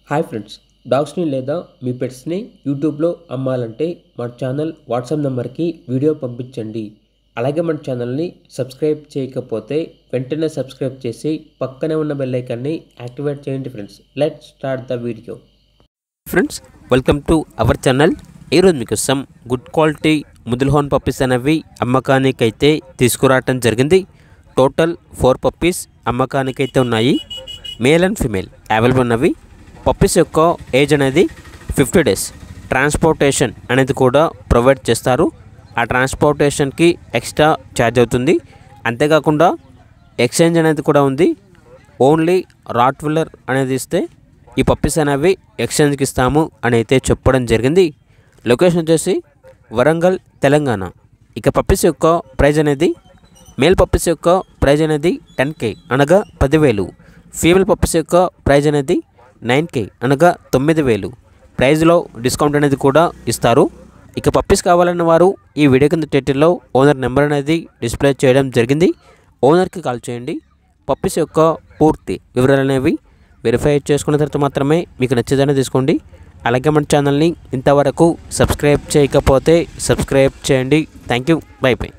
Hi friends, డాగ్స్ని లేదా మీ పెట్స్ని యూట్యూబ్లో అమ్మాలంటే మన ఛానల్ వాట్సాప్ నెంబర్కి వీడియో పంపించండి. అలాగే మన ఛానల్ని సబ్స్క్రైబ్ చేయకపోతే వెంటనే సబ్స్క్రైబ్ చేసి పక్కనే ఉన్న బెల్ ఐకాన్ని యాక్టివేట్ చేయండి. Friends, let's start the video. Friends, welcome to our channel. ఈరోజు మీకోసం గుడ్ క్వాలిటీ ముదుల్ హోన్ పప్పీస్ అనేవి అమ్మకానికైతే తీసుకురావటం జరిగింది. టోటల్ 4 పప్పీస్ అమ్మకానికైతే ఉన్నాయి. మేల్ అండ్ ఫిమేల్ అవైలబుల్ ఉన్నవి. పప్పీస్ యొక్క ఏజ్ అనేది 50 days. ట్రాన్స్పోర్టేషన్ అనేది కూడా ప్రొవైడ్ చేస్తారు. ఆ ట్రాన్స్పోర్టేషన్కి ఎక్స్ట్రా ఛార్జ్ అవుతుంది. అంతేకాకుండా ఎక్స్చేంజ్ అనేది కూడా ఉంది. ఓన్లీ రాట్విల్లర్ అనేది ఇస్తే ఈ పప్పీస్ అనేవి ఎక్స్చేంజ్కి ఇస్తాము అని అయితే చెప్పడం జరిగింది. లొకేషన్ వచ్చేసి వరంగల్, తెలంగాణ. ఇక పప్పీస్ యొక్క ప్రైజ్ అనేది మేల్ పప్పీస్ యొక్క ప్రైజ్ అనేది 10K అనగా 10,000. ఫీమేల్ పప్పీస్ యొక్క ప్రైజ్ అనేది 9K అనగా 9,000. ప్రైజ్లో డిస్కౌంట్ అనేది కూడా ఇస్తారు. ఇక పప్పీస్ కావాలన్న వారు ఈ వీడియో కింద టైటిల్లో ఓనర్ నెంబర్ అనేది డిస్ప్లే చేయడం జరిగింది. ఓనర్కి కాల్ చేయండి. పప్పీస్ యొక్క పూర్తి వివరాలు అనేవి వెరిఫై చేసుకున్న తర్వాత మాత్రమే మీకు నచ్చేదని తీసుకోండి. అలాగే మన ఛానల్ని ఇంతవరకు సబ్స్క్రైబ్ చేయకపోతే సబ్స్క్రైబ్ చేయండి. Thank you. By by.